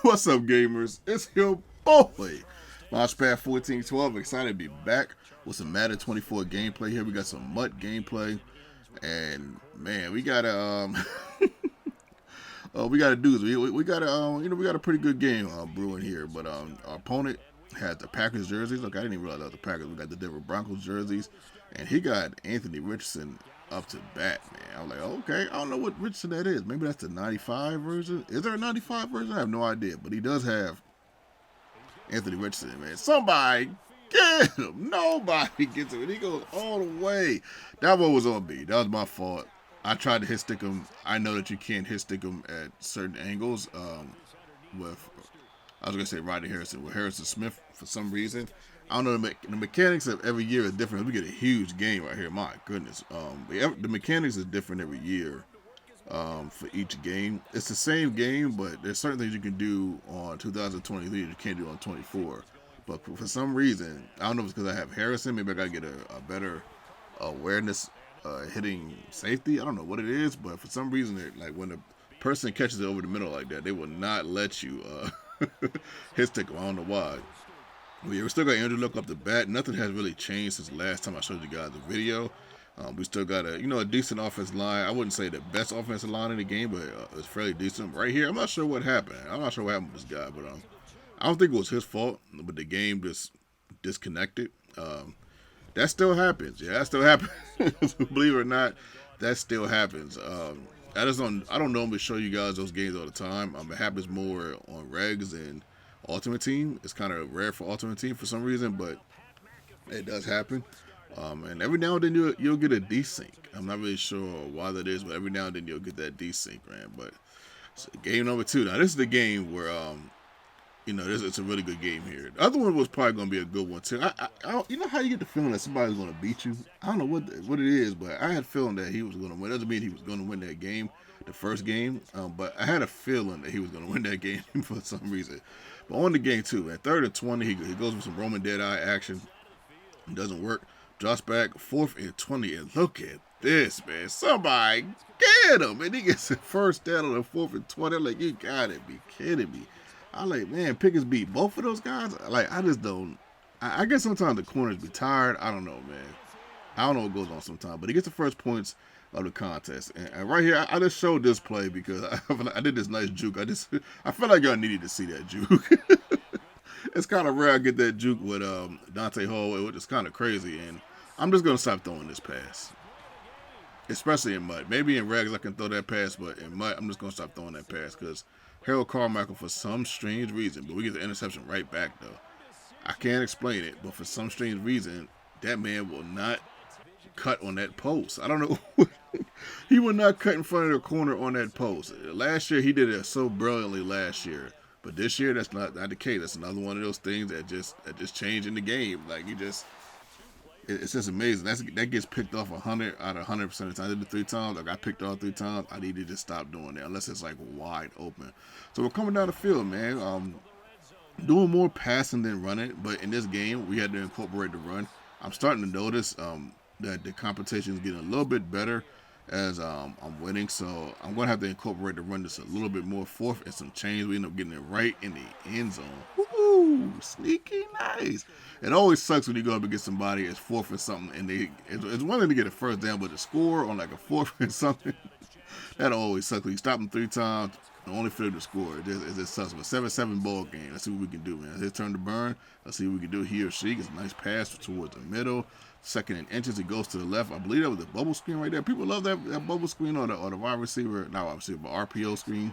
What's up, gamers? It's your boy, Launchpad 1412. Excited to be back with some Madden 24 gameplay here. We got some MUT gameplay, and man, we gotta we gotta do this. We gotta we got a pretty good game brewing here. But our opponent had the Packers jerseys. Look, I didn't even realize that was the Packers. We got the Denver Broncos jerseys, and he got Anthony Richardson up to bat, man. I was like, okay, I don't know what Richardson that is. Maybe that's the 95 version. Is there a 95 version? I have no idea. But he does have Anthony Richardson, man. Somebody get him. Nobody gets him. And he goes all the way. That one was on me. That was my fault. I tried to hit stick him. I know that you can't hit stick him at certain angles. With, I was going to say Rodney Harrison. With Harrison Smith, for some reason. I don't know, the mechanics of every year are different. We get a huge game right here. My goodness. The mechanics is different every year for each game. It's the same game, but there's certain things you can do on 2023 that you can't do on 24. But for some reason, I don't know if it's because I have Harrison. Maybe I got to get a better awareness hitting safety. I don't know what it is, but for some reason, like when the person catches it over the middle like that, they will not let you hit stick them. I don't know why. We still got Andrew Luck up the bat. Nothing has really changed since the last time I showed you guys the video. We still got a decent offensive line. I wouldn't say the best offensive line in the game, but it's fairly decent. Right here, I'm not sure what happened. I'm not sure what happened with this guy, but I don't think it was his fault. But the game just disconnected. That still happens. Yeah, that still happens. Believe it or not, that still happens. I don't normally show you guys those games all the time. It happens more on regs and Ultimate Team. It's kind of rare for Ultimate Team for some reason, but it does happen. And every now and then you'll get a desync. I'm not really sure why that is, but every now and then you'll get that desync, man. But game number 2. Now this is the game where it's a really good game here. The other one was probably going to be a good one too. You know how you get the feeling that somebody's going to beat you? I don't know what it is, but I had a feeling that he was going to win. It doesn't mean he was going to win that game, the first game, but I had a feeling that he was going to win that game for some reason. But on the game too, at 3rd and 20, he goes with some Roman Deadeye action. It doesn't work. Drops back, 4th and 20, and look at this, man. Somebody get him, and he gets the first down on the 4th and 20. I'm like, you gotta be kidding me. I'm like, man, Pickens beat both of those guys. Like, I just don't. I guess sometimes the corners be tired. I don't know, man. I don't know what goes on sometimes, but he gets the first points of the contest. And right here, I just showed this play because I did this nice juke. I felt like y'all needed to see that juke. It's kind of rare I get that juke with Dante Hall, which is kind of crazy. And I'm just going to stop throwing this pass, especially in MUT. Maybe in regs I can throw that pass, but in MUT, I'm just going to stop throwing that pass because Harold Carmichael, for some strange reason, but we get the interception right back, though. I can't explain it, but for some strange reason, that man will not cut on that post. I don't know. He would not cut in front of the corner on that post. Last year, he did it so brilliantly last year. But this year, that's not the case. That's another one of those things that just changed in the game. Like, it's just amazing. That gets picked off 100 out of 100% of the time. I did it 3 times. I got picked off 3 times. I need to just stop doing that unless it's like wide open. So we're coming down the field, man. Doing more passing than running. But in this game, we had to incorporate the run. I'm starting to notice that the competition is getting a little bit better as I'm winning, so I'm going to have to incorporate the run just a little bit more. 4th and some change. We end up getting it right in the end zone. Woo! Sneaky nice. It always sucks when you go up against somebody it's 4th or something, and it's one thing to get a first down, but to score on like a 4th or something, that always sucks. You stop them 3 times, and only for them to score. It just sucks. But 7-7 ball game. Let's see what we can do, man. It's his turn to burn. Let's see what we can do. He or she gets a nice pass towards the middle. 2nd and inches, it goes to the left. I believe that was the bubble screen right there. People love that bubble screen or the wide receiver, not wide receiver, but RPO screen.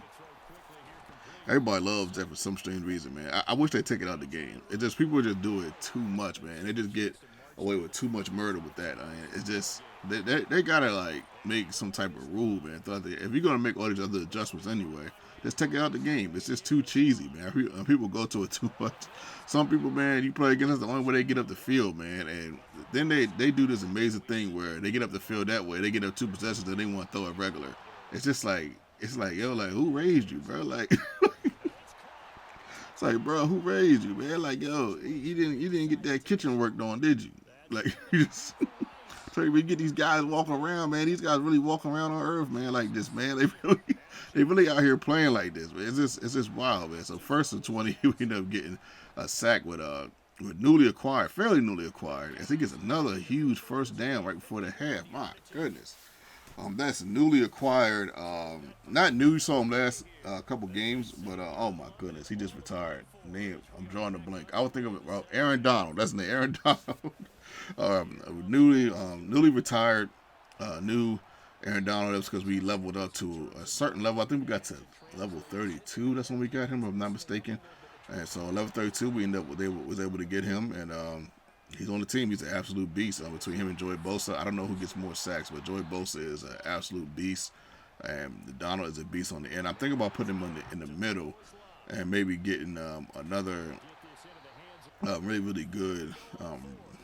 Everybody loves that for some strange reason, man. I wish they'd take it out of the game. It just, people just do it too much, man. They just get away with too much murder with that. I mean, it's just, they gotta like make some type of rule, man. If you're gonna make all these other adjustments anyway, just take it out of the game. It's just too cheesy, man. People go to it too much. Some people, man, you play against us the only way they get up the field, man. And then they do this amazing thing where they get up the field that way. They get up 2 possessions and they want to throw it regular. It's just like, yo, like, who raised you, bro? Like, it's like, bro, who raised you, man? Like, yo, you didn't get that kitchen work done, did you? Like, you just so we get these guys walking around, man. These guys really walking around on Earth, man, like this, man. They really, They really out here playing like this, man. It's just wild, man. So first and 20, we end up getting a sack with newly acquired, fairly newly acquired, as he gets another huge first down right before the half. My goodness. That's newly acquired. Not new. You saw him last couple games, but oh my goodness, he just retired. Name, I'm drawing a blank. I would think of it. Well, Aaron Donald. That's the name, Aaron Donald. Newly retired. New Aaron Donald. That's because we leveled up to a certain level. I think we got to level 32. That's when we got him, if I'm not mistaken. And so level 32, we ended up was able to get him, and he's on the team. He's an absolute beast. Between him and Joey Bosa, I don't know who gets more sacks, but Joey Bosa is an absolute beast, and Donald is a beast on the end. I'm thinking about putting him in the middle, and maybe getting another really good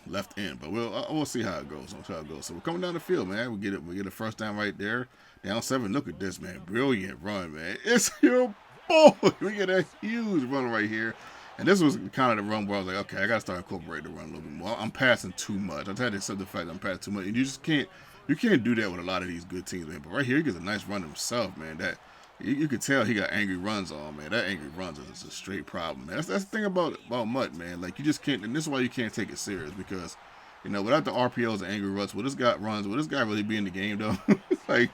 left end. But we'll see how it goes. So we're coming down the field, man. We get a first down right there, down 7. Look at this, man. Brilliant run, man. It's your boy. We get a huge run right here. And this was kind of the run where I was like, okay, I got to start incorporating the run a little bit more. I'm passing too much. I've had to accept the fact that I'm passing too much. And you just can't do that with a lot of these good teams, man. But right here, he gets a nice run himself, man. That you could tell he got angry runs on, man. That angry runs is a straight problem, man. That's the thing about Mutt, man. Like, you just can't, and this is why you can't take it serious, because, you know, without the RPOs and angry runs, will this guy really be in the game, though? like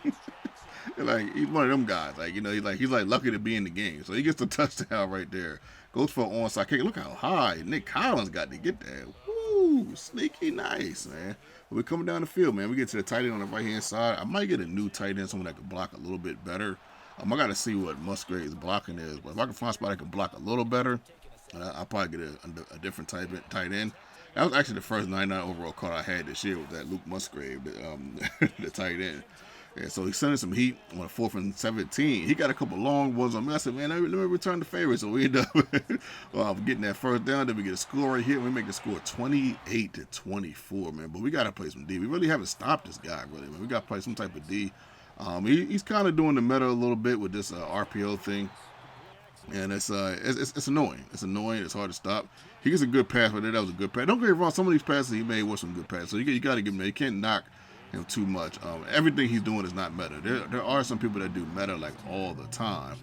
he's one of them guys. Like, you know, he's lucky to be in the game. So he gets the touchdown right there. Goes for an onside kick. Look how high Nick Collins got to get there. Woo, sneaky nice, man. But we're coming down the field, man. We get to the tight end on the right-hand side. I might get a new tight end, someone that can block a little bit better. I got to see what Musgrave's blocking is. But if I can find somebody that can block a little better, I'll probably get a different tight end. That was actually the first 99 overall card I had this year, with that Luke Musgrave, the tight end. Yeah, so he's sending some heat on a 4th and 17. He got a couple long ones on me. I said, man, let me return the favor. So we end up getting that first down. Then we get a score right here. We make the score 28-24, man. But we got to play some D. We really haven't stopped this guy, really, man. We got to play some type of D. He's kind of doing the meta a little bit with this RPO thing. And it's annoying. It's annoying. It's hard to stop. He gets a good pass right there. That was a good pass. Don't get me wrong. Some of these passes he made were some good passes. So you got to give him that. You can't knock him too much. Everything he's doing is not meta. There are some people that do meta like all the time.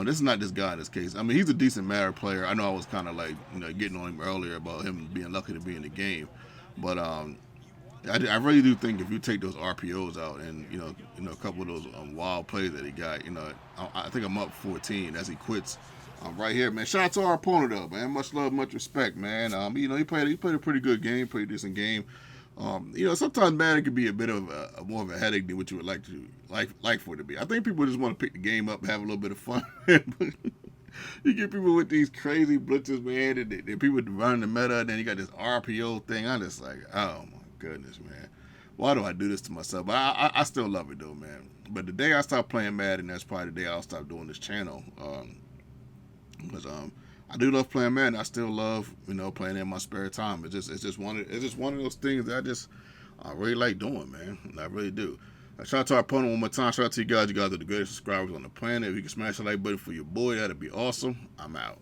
This is not this guy in this case. I mean, he's a decent meta player. I know I was kind of like, you know, getting on him earlier about him being lucky to be in the game, but I really do think if you take those RPOs out and you know a couple of those wild plays that he got, you know, I think I'm up 14 as he quits. Right here, man. Shout out to our opponent, though, man. Much love, much respect, man. You know, he played a pretty good game, pretty decent game. You know, sometimes Madden can be a bit of a more of a headache than what you would like for it to be. I think people just want to pick the game up and have a little bit of fun. You get people with these crazy blitzes, man, and people running the meta, and then you got this RPO thing. I'm just like, oh my goodness, man. Why do I do this to myself? But I still love it, though, man. But the day I stop playing Madden, that's probably the day I'll stop doing this channel. Because I do love playing Madden. I still love, you know, playing in my spare time. It's just one of those things that I really like doing, man. I really do. Shout out to our opponent one more time. Shout out to you guys. You guys are the greatest subscribers on the planet. If you can smash the like button for your boy, that'd be awesome. I'm out.